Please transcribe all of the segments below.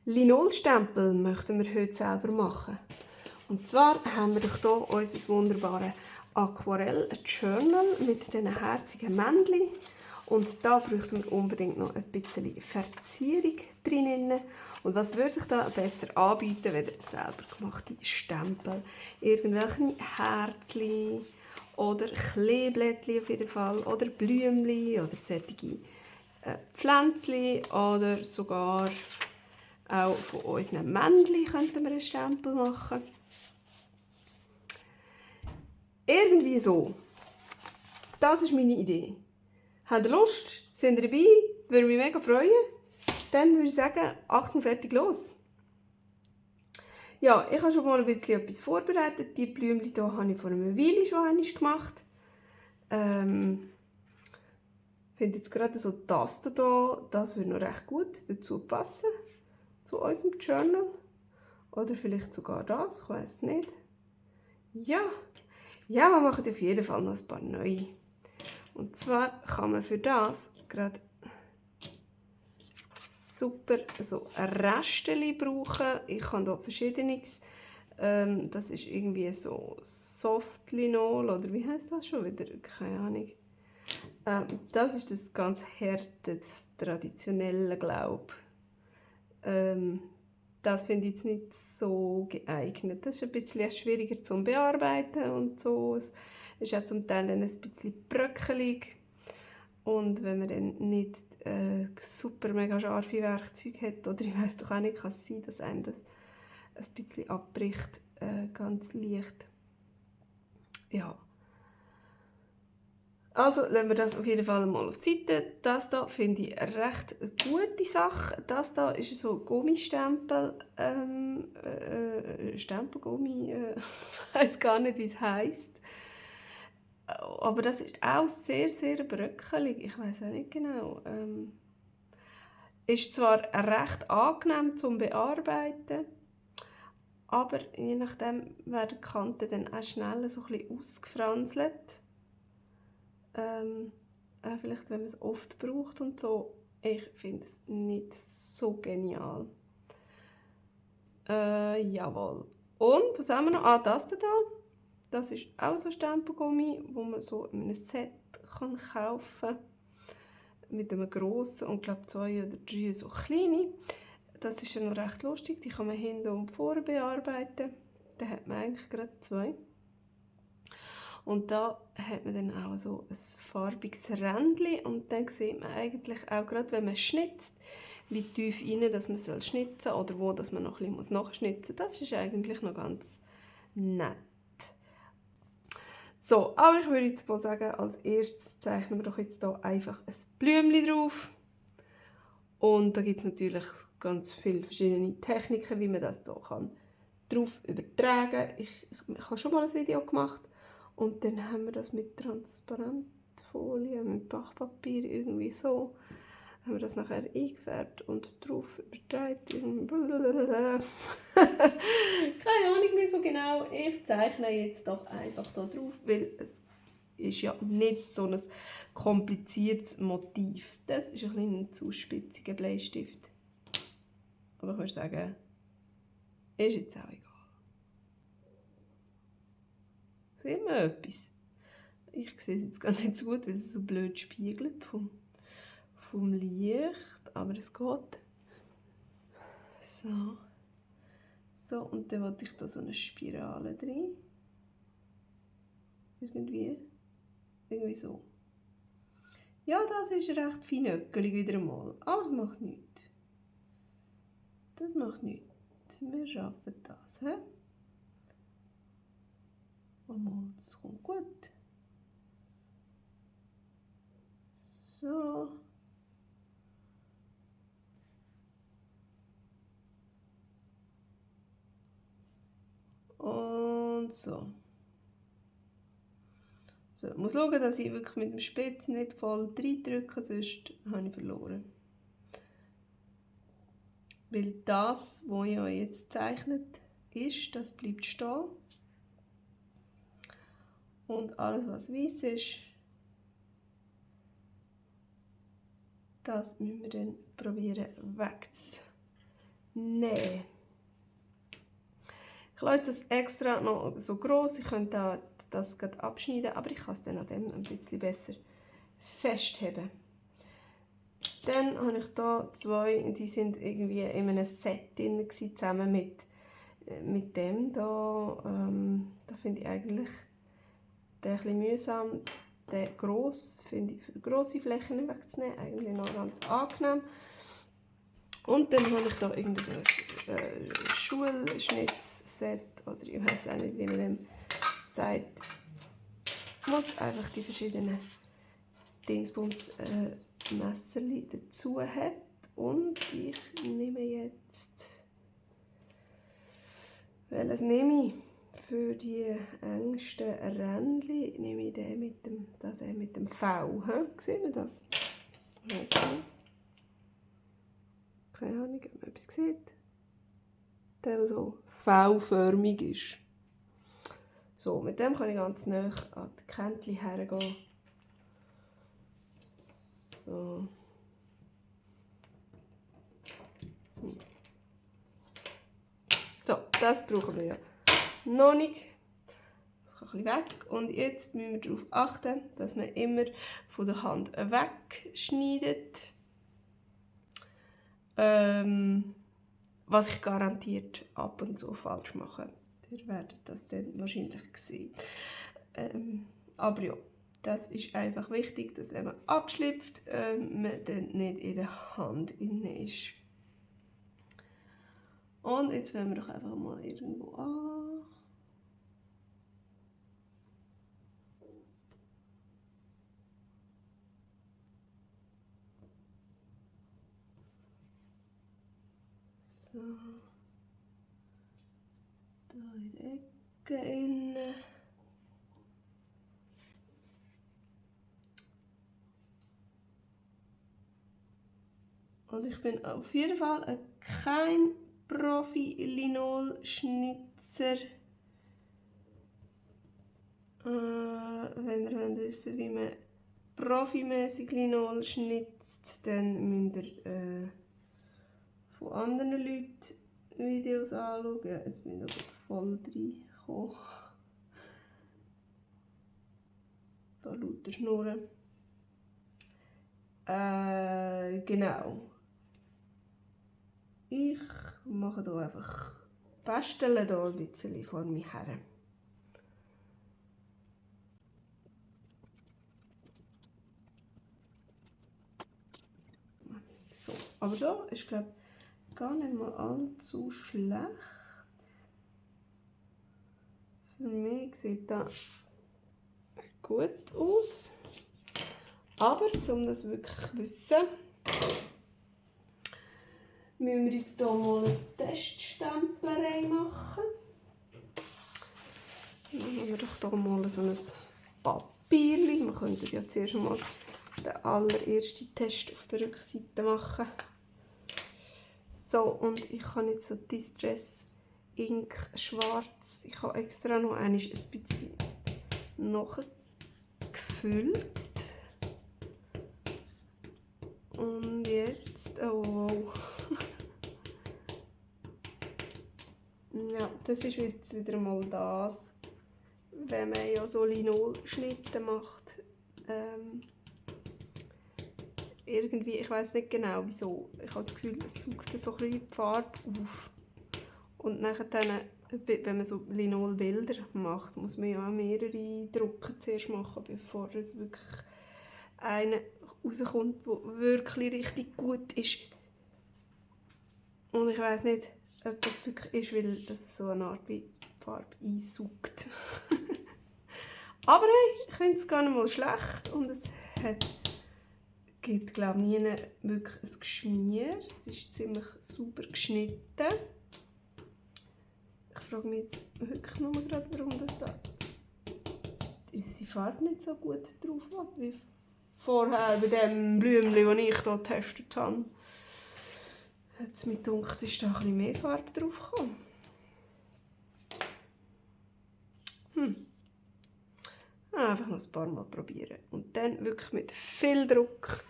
Linolstempel möchten wir heute selber machen. Und zwar haben wir doch hier unser wunderbares Aquarell-Journal mit diesen herzigen Männchen. Und da bräuchten wir unbedingt noch ein bisschen Verzierung drin. Und was würde sich da besser anbieten, wenn ihr selber gemachte Stempel? Irgendwelche Herzchen oder Kleeblättchen auf jeden Fall oder Blümchen oder solche Pflänzchen oder sogar auch von unseren Männchen könnten wir einen Stempel machen. Irgendwie so. Das ist meine Idee. Habt ihr Lust? Sind ihr dabei? Würde mich mega freuen. Dann würde ich sagen, Achtung, fertig, los. Ja, ich habe schon mal ein bisschen etwas vorbereitet. Die Blümchen hier habe ich vor einer Weile schon einmal gemacht. Ich finde jetzt gerade so das hier, das würde noch recht gut dazu passen, zu unserem Journal. Oder vielleicht sogar das, ich weiß es nicht. Ja, wir machen auf jeden Fall noch ein paar neue. Und zwar kann man für das gerade super so Restchen brauchen. Ich habe hier verschiedenes. Das ist irgendwie so Softlinol oder wie heißt das schon wieder? Keine Ahnung. Das ist das ganz harte, das traditionelle, glaube ich. Das finde ich jetzt nicht so geeignet. Das ist ein bisschen schwieriger zum Bearbeiten und so. Es ist auch zum Teil ein bisschen bröckelig. Und wenn man dann nicht super mega scharfe Werkzeuge hat, oder ich weiss doch auch nicht, kann es sein, dass einem das ein bisschen abbricht, ganz leicht. Ja. Also lassen wir das auf jeden Fall mal auf die Seite. Das hier finde ich eine recht gute Sache. Das hier ist so Gummistempel, Stempelgummi, ich weiss gar nicht, wie es heisst. Aber das ist auch sehr, sehr bröckelig. Ich weiß auch nicht genau. Ist zwar recht angenehm zum Bearbeiten, aber je nachdem werden die Kanten dann auch schnell so ein bisschen ausgefranselt. Vielleicht, wenn man es oft braucht und so. Ich finde es nicht so genial. Jawohl. Und, was haben wir noch? Das hier. Das ist auch so Stempelgummi, wo man so in einem Set kaufen kann. Mit einem grossen und, glaube 2 oder 3 so kleine. Das ist ja noch recht lustig. Die kann man hinten und vorne bearbeiten. Da hat man eigentlich gerade 2. Und da hat man dann auch so ein farbiges Rändchen und dann sieht man eigentlich auch gerade, wenn man schnitzt, wie tief rein, dass man schnitzen soll oder wo dass man noch ein bisschen nachschnitzen muss. Das ist eigentlich noch ganz nett. So, aber ich würde jetzt mal sagen, als erstes zeichnen wir doch jetzt hier einfach ein Blümchen drauf. Und da gibt es natürlich ganz viele verschiedene Techniken, wie man das hier drauf übertragen kann. Ich habe schon mal ein Video gemacht. Und dann haben wir das mit Transparentfolie, mit Backpapier irgendwie so. Haben wir das nachher eingefärbt und drauf übertragen. Keine Ahnung mehr so genau. Ich zeichne jetzt doch einfach da drauf, weil es ist ja nicht so ein kompliziertes Motiv. Das ist ein bisschen zu spitziger Bleistift. Aber ich würde sagen, ist jetzt auch egal. Sehen wir etwas? Ich sehe es jetzt gar nicht so gut, weil es so blöd spiegelt vom Licht. Aber es geht. So. So, und dann wollte ich da so eine Spirale drin. Irgendwie so. Ja, das ist recht feinöckelig wieder einmal. Aber das macht nichts. Das macht nichts. Wir schaffen das. He? Mal, das kommt gut. So. Und so. So, ich muss schauen, dass ich wirklich mit dem Spitz nicht voll reindrücke, sonst habe ich verloren. Weil das, was ich euch jetzt zeichnet ist, das bleibt stehen. Und alles, was weiß ist, das müssen wir dann probieren nehmen. Ich lasse es extra noch so gross. Ich könnte das gerade abschneiden, aber ich kann es dann an dem ein bisschen besser festheben. Dann habe ich hier zwei, die sind irgendwie in einem Set drin, zusammen mit dem da. Da finde ich eigentlich den ein bisschen mühsam. Den gross finde ich für grosse Flächen wegzunehmen eigentlich noch ganz angenehm. Und dann habe ich da irgendein so ein Schulschnittset oder ich weiß auch nicht, wie man dem sagt. Ich muss einfach die verschiedenen Dingsbums Messerli dazu hat. Und ich nehme jetzt, welches nehme ich? Für die engsten Rändchen nehme ich den mit dem V. Sieht man das? Ich weiss nicht. Keine Ahnung, ob man etwas sieht. Der so V-förmig ist. So, mit dem kann ich ganz nah an die Käntchen hergehen. So. So, das brauchen wir ja noch nicht. Das kann ein bisschen weg. Und jetzt müssen wir darauf achten, dass man immer von der Hand wegschneidet. Was ich garantiert ab und zu falsch mache. Ihr werdet das dann wahrscheinlich sehen. Aber ja, das ist einfach wichtig, dass wenn man abschlüpft, man dann nicht in der Hand inne ist. Und jetzt wollen wir doch einfach mal irgendwo an. So. Da in die Ecke innen. Und ich bin auf jeden Fall kein Profi-Linol-Schnitzer. Wenn ihr wissen wollt, wie man profimäßig Linol schnitzt, dann müsst ihr von anderen Leuten Videos anschauen. Ja, jetzt bin ich noch voll reingekommen. Da lauter Schnurren. Genau. Ich mache hier einfach Basteln hier ein bisschen vor mir her. So, aber da ist, glaube ich, gar nicht mal allzu schlecht. Für mich sieht das gut aus. Aber, um das wirklich zu wissen, müssen wir jetzt hier mal eine Teststemplerei machen. Dann haben wir doch hier mal so ein Papier. Wir könnten ja zuerst mal den allerersten Test auf der Rückseite machen. So, und ich habe jetzt so Distress Ink schwarz. Ich habe extra noch ein bisschen nachgefüllt. Und jetzt, oh wow. Ja, das ist jetzt wieder mal das, wenn man ja so Linolschnitte macht. Irgendwie, ich weiß nicht genau wieso. Ich habe das Gefühl, es saugt so ein bisschen die Farbe auf. Und nachher dann, wenn man so Linolbilder macht, muss man ja auch mehrere Drucke zuerst machen, bevor es wirklich einer rauskommt, der wirklich richtig gut ist. Und ich weiß nicht, ob das wirklich ist, weil das so eine Art wie Farbe einsaugt. Aber hey, ich finde es gar nicht mal schlecht und es gibt, glaube ich, nie wirklich ein Geschmier. Es ist ziemlich sauber geschnitten. Ich frage mich jetzt wirklich nur gerade, warum das da diese Farbe nicht so gut drauf hat, wie vorher bei dem Blümchen, das ich hier getestet habe. Jetzt mit dunkel ist da ein bisschen mehr Farbe drauf gekommen. Einfach noch ein paar Mal probieren. Und dann wirklich mit viel Druck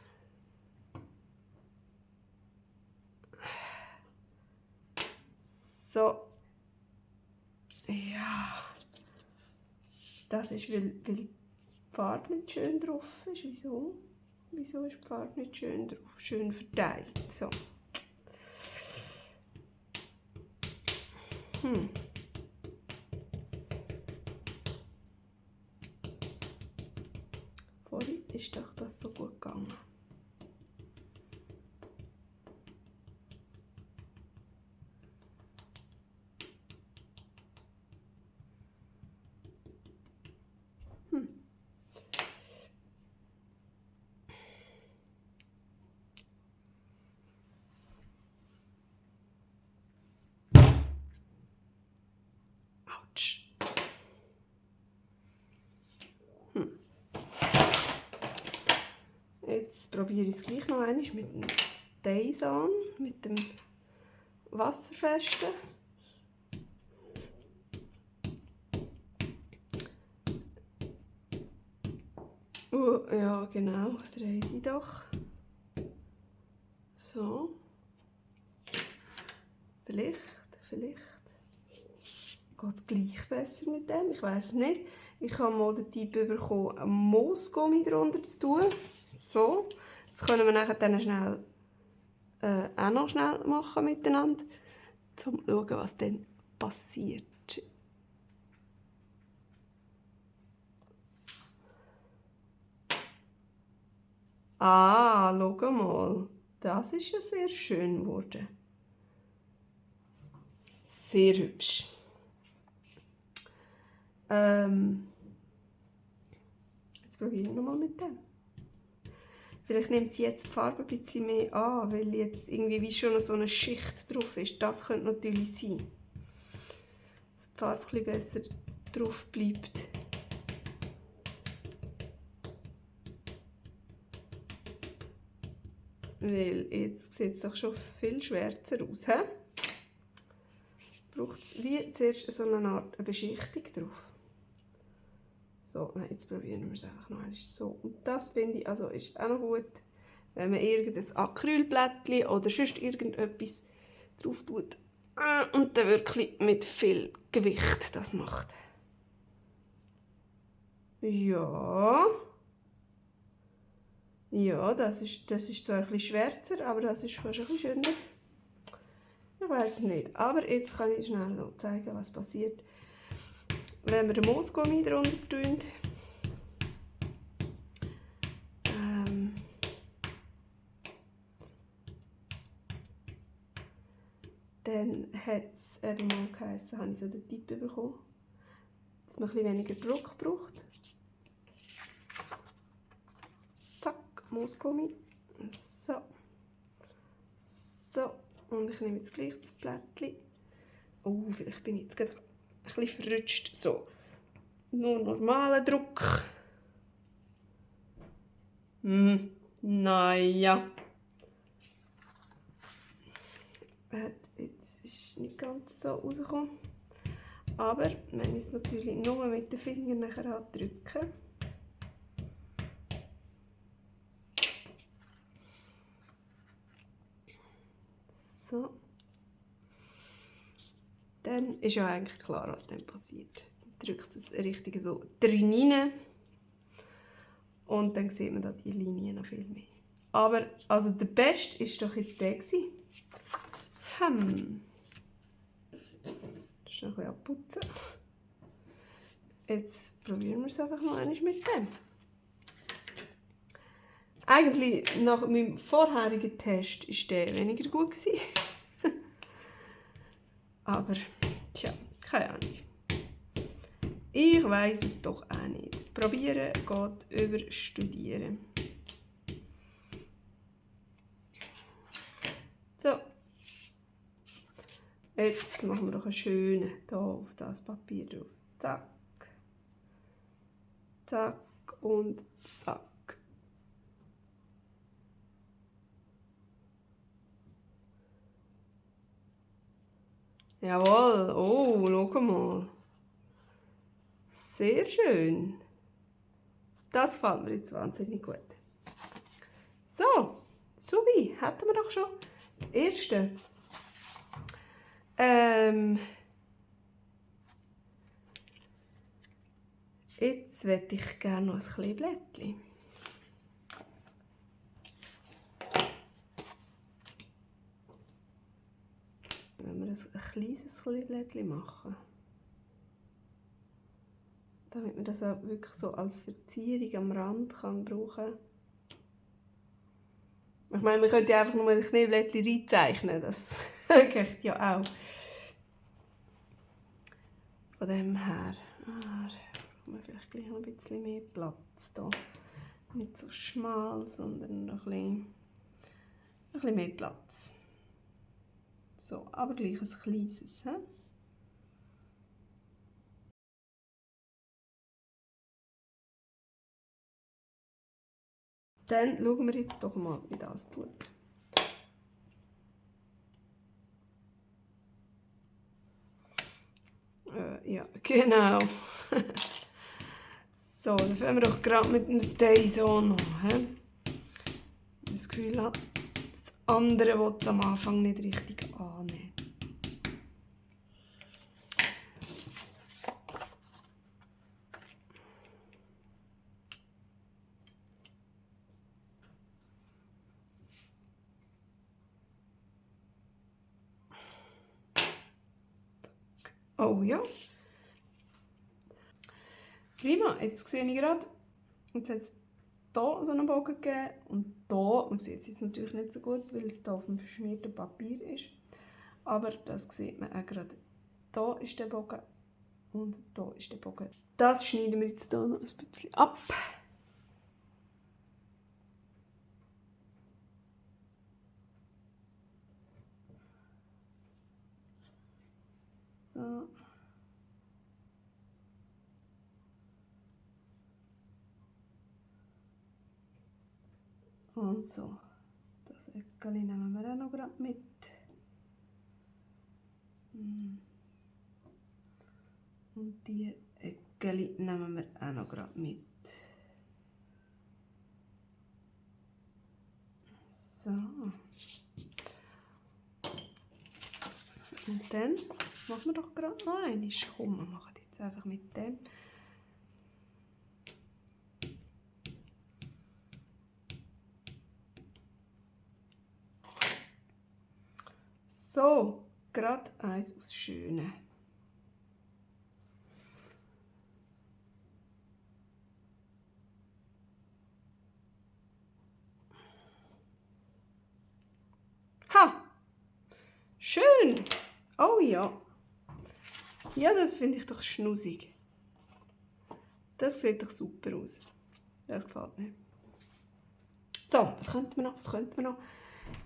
So. Ja. Das ist, weil die Farbe nicht schön drauf ist. Wieso? Wieso ist die Farbe nicht schön drauf? Schön verteilt. So. Vorhin ist doch das so gut gegangen. Autsch. Jetzt probiere ich es gleich noch einmal mit dem Staysan, mit dem Wasserfesten. Ja, genau, drehe die doch. So. Vielleicht geht es gleich besser mit dem, ich weiß nicht. Ich habe mal den Tipp bekommen, einen Moosgummi darunter zu tun. So. Das können wir nachher dann schnell, auch noch schnell machen miteinander, um zu schauen, was dann passiert. Ah, schau mal. Das ist ja sehr schön geworden. Sehr hübsch. Jetzt probiere ich nochmal mit dem. Vielleicht nimmt sie jetzt die Farbe ein bisschen mehr an, weil jetzt irgendwie wie schon so eine Schicht drauf ist. Das könnte natürlich sein, dass die Farbe ein bisschen besser drauf bleibt. Weil jetzt sieht es doch schon viel schwärzer aus. He? Braucht es wie zuerst so eine Art Beschichtung drauf. So, jetzt probieren wir es einfach noch einmal so. Und das finde ich also ist auch noch gut, wenn man irgendein Acrylblättchen oder sonst irgendetwas drauf tut und dann wirklich mit viel Gewicht das macht. Ja. Ja, das ist zwar ein bisschen schwärzer, aber das ist fast ein bisschen schöner. Ich weiß nicht, aber jetzt kann ich schnell noch zeigen, was passiert, wenn wir den Moosgummi drunter tun. Dann hat es eben mal geheißen, habe ich so den Tipp bekommen, dass man ein bisschen weniger Druck braucht. Zack, Moosgummi. So. So. Und ich nehme jetzt gleich das Blättchen. Oh, vielleicht bin ich jetzt gerade ein bisschen verrutscht. So. Nur normalen Druck. Naja. Jetzt ist es nicht ganz so rausgekommen. Aber wenn ich es natürlich nur mit den Fingern nachher drücke, so, dann ist ja eigentlich klar, was dann passiert. Dann drückt es richtig so drin rein und dann sieht man da die Linie noch viel mehr. Aber also der Beste war doch jetzt der gewesen. Das ist noch ein bisschen abputzen. Jetzt probieren wir es einfach noch einmal mit dem. Eigentlich nach meinem vorherigen Test war der weniger gut gewesen. Aber, tja, keine Ahnung. Ich weiss es doch auch nicht. Probieren geht über Studieren. So. Jetzt machen wir doch einen schönen hier auf das Papier drauf. Zack. Zack und zack. Jawohl. Oh, schau mal. Sehr schön. Das gefällt mir jetzt wahnsinnig gut. So, Subi, hätten wir doch schon das erste Jetzt möchte ich gerne noch ein kleines Blättchen. Wenn wir ein kleines Blättchen machen, damit man das auch wirklich so als Verzierung am Rand kann brauchen. Ich meine, man könnte ja einfach nur ein Knieblättchen reinzeichnen, das geht ja auch. Von dem her brauchen wir vielleicht gleich noch ein bisschen mehr Platz hier. Nicht so schmal, sondern noch ein bisschen mehr Platz. So, aber gleich ein kleines. He? Dann schauen wir jetzt doch mal, wie das tut. Ja, genau. So, dann fangen wir doch gerade mit dem Stay so an. Das Gefühl habe, das andere will es am Anfang nicht richtig annehmen. Oh ja. Prima, jetzt sehe ich gerade, jetzt hat es hier so einen Bogen gegeben und hier, man sieht es jetzt natürlich nicht so gut, weil es hier auf dem verschmierten Papier ist, aber das sieht man auch gerade. Hier ist der Bogen und hier ist der Bogen. Das schneiden wir jetzt hier noch ein bisschen ab. So. Und so. Das Eckeli nehmen wir auch noch gerade mit. Und die Eckeli nehmen wir auch noch gerade mit. So. Und dann machen wir doch gerade noch einmal. Komm, wir machen jetzt einfach mit dem. So, gerade eins aus Schönen. Ha! Schön! Oh ja. Ja, das finde ich doch schnusig. Das sieht doch super aus. Das gefällt mir. So, was könnte man noch?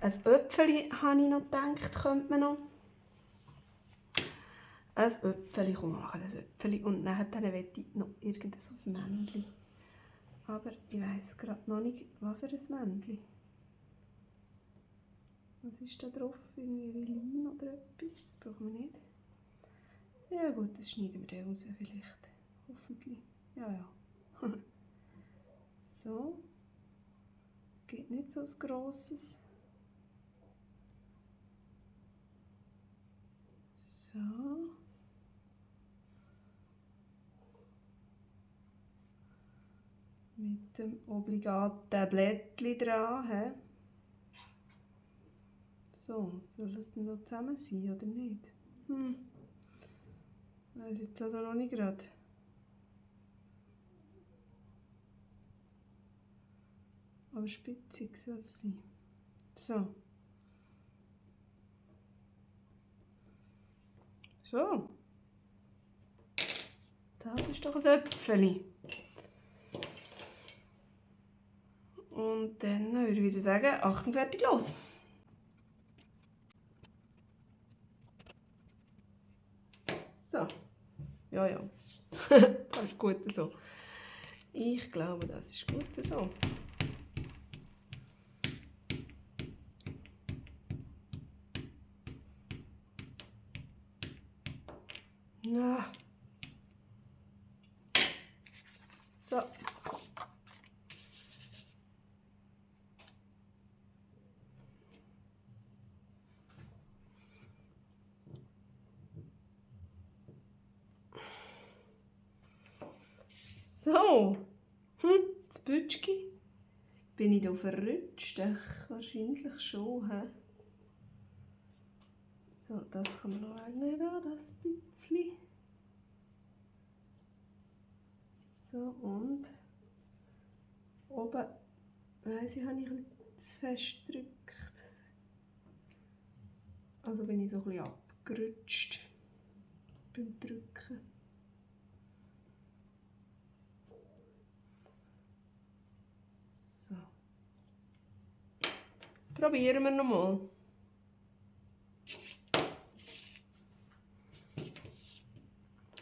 Ein Äpfeli habe ich noch gedacht, könnte man noch. Ein Äpfeli, komm, wir machen ein Äpfeli. Und nachher möchte ich noch irgendein so ein Männchen. Aber ich weiss gerade noch nicht, was für ein Männchen. Was ist da drauf? Irgendwie Leim oder etwas? Das brauchen wir nicht. Ja gut, das schneiden wir dann raus vielleicht. Hoffentlich. Ja. So. Geht nicht so ein grosses. So. Mit dem obligaten Blättchen dran. He? So, soll das denn so zusammen sein oder nicht? Weiß jetzt also noch nicht gerade. Aber spitzig soll es sein. So. So. Das ist doch ein Äpfeli. Und dann würde ich wieder sagen, Achtung, fertig, los! So. Ja. Das ist gut so. Ich glaube, das ist gut so. Ja. So. So, das Bütschki. Bin ich da verrutscht? Wahrscheinlich schon. He? So, das kann man noch wegnehmen, das bisschen. So, und oben, weiss ich, habe ich ein bisschen zu fest gedrückt. Also bin ich so ein bisschen abgerutscht beim Drücken. So. Probieren wir nochmal.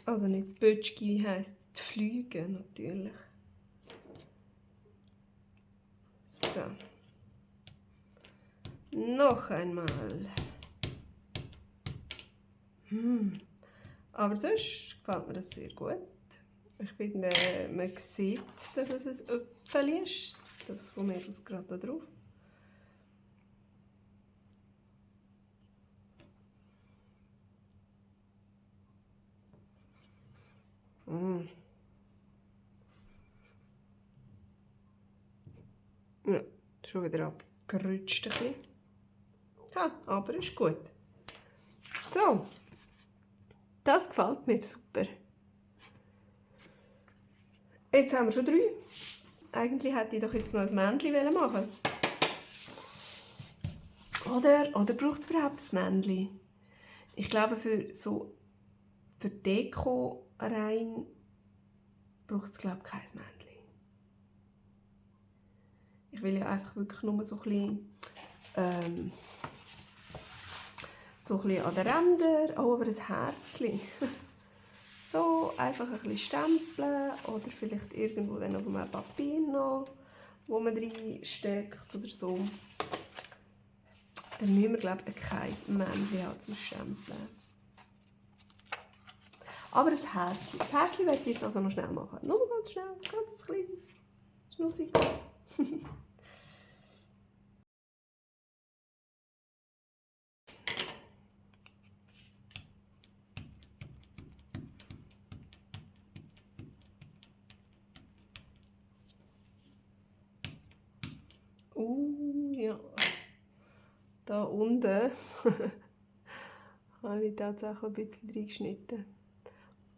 Also nicht das Bötschki, wie heisst es? Die Flüge natürlich. So. Noch einmal. Aber sonst gefällt mir das sehr gut. Ich finde, man sieht, dass es ein Äpfel ist. Das von mir aus gerade da drauf. Ja, schon wieder abgerutscht ein bisschen. Ha, aber ist gut. So, das gefällt mir super. Jetzt haben wir schon 3. Eigentlich hätte ich doch jetzt noch ein Männchen machen. Oder braucht es überhaupt ein Männchen? Ich glaube, für Deko rein braucht es, glaube ich, kein Männchen. Ich will ja einfach wirklich nur so ein bisschen an den Rändern, aber ein Herzchen. So einfach ein bisschen stempeln oder vielleicht irgendwo dann auf einem Papier noch, wo man reinsteckt oder so. Dann müssen wir, glaube ich, kein Männchen haben zum Stempeln. Aber ein Herzchen. Das Herzchen werde ich jetzt also noch schnell machen. Nur ganz schnell, ganz ein kleines, schnussiges. Ja. Da unten habe ich tatsächlich ein bisschen reingeschnitten.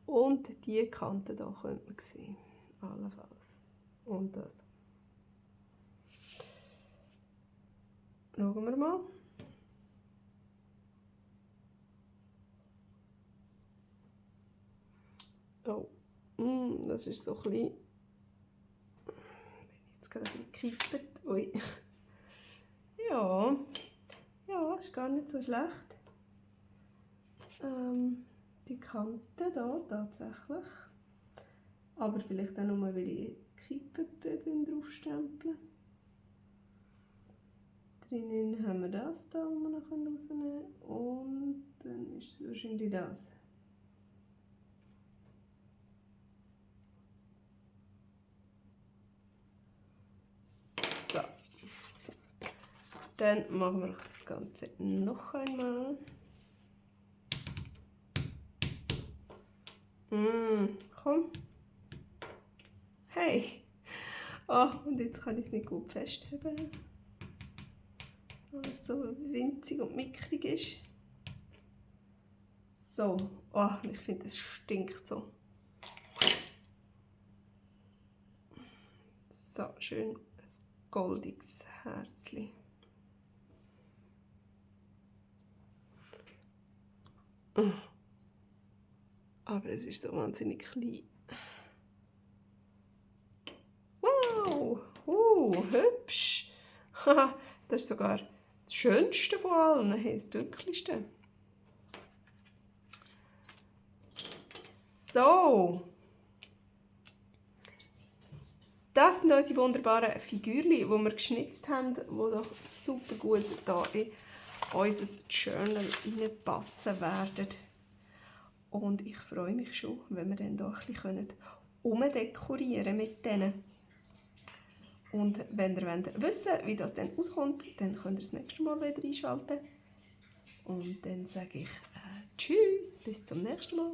Und diese Kante hier könnte man sehen. Allenfalls. Und das. Schauen wir mal. Oh, das ist so ein bisschen... Bin jetzt gerade ein bisschen gekippt. Ui. Ja, ist gar nicht so schlecht. Die Kante hier tatsächlich. Aber vielleicht auch nur, weil ich gekippt bin beim Draufstempeln. Drinnen haben wir das da, das wir noch rausnehmen können. Und dann ist es wahrscheinlich das. So. Dann machen wir das Ganze noch einmal. Komm. Hey. Oh, und jetzt kann ich es nicht gut festheben. Weil es so winzig und mickrig ist. So. Oh, ich finde, es stinkt so. So, schön ein goldiges Herzchen. Aber es ist so wahnsinnig klein. Wow! Hübsch! Das ist sogar das Schönste von allen, das Tücklichste. So! Das sind unsere wunderbaren Figürchen, die wir geschnitzt haben, die doch super gut hier in unser Journal reinpassen werden. Und ich freue mich schon, wenn wir dann hier ein bisschen umdekorieren mit denen. Und wenn ihr wissen wollt, wie das dann auskommt, dann könnt ihr das nächste Mal wieder einschalten. Und dann sage ich Tschüss, bis zum nächsten Mal.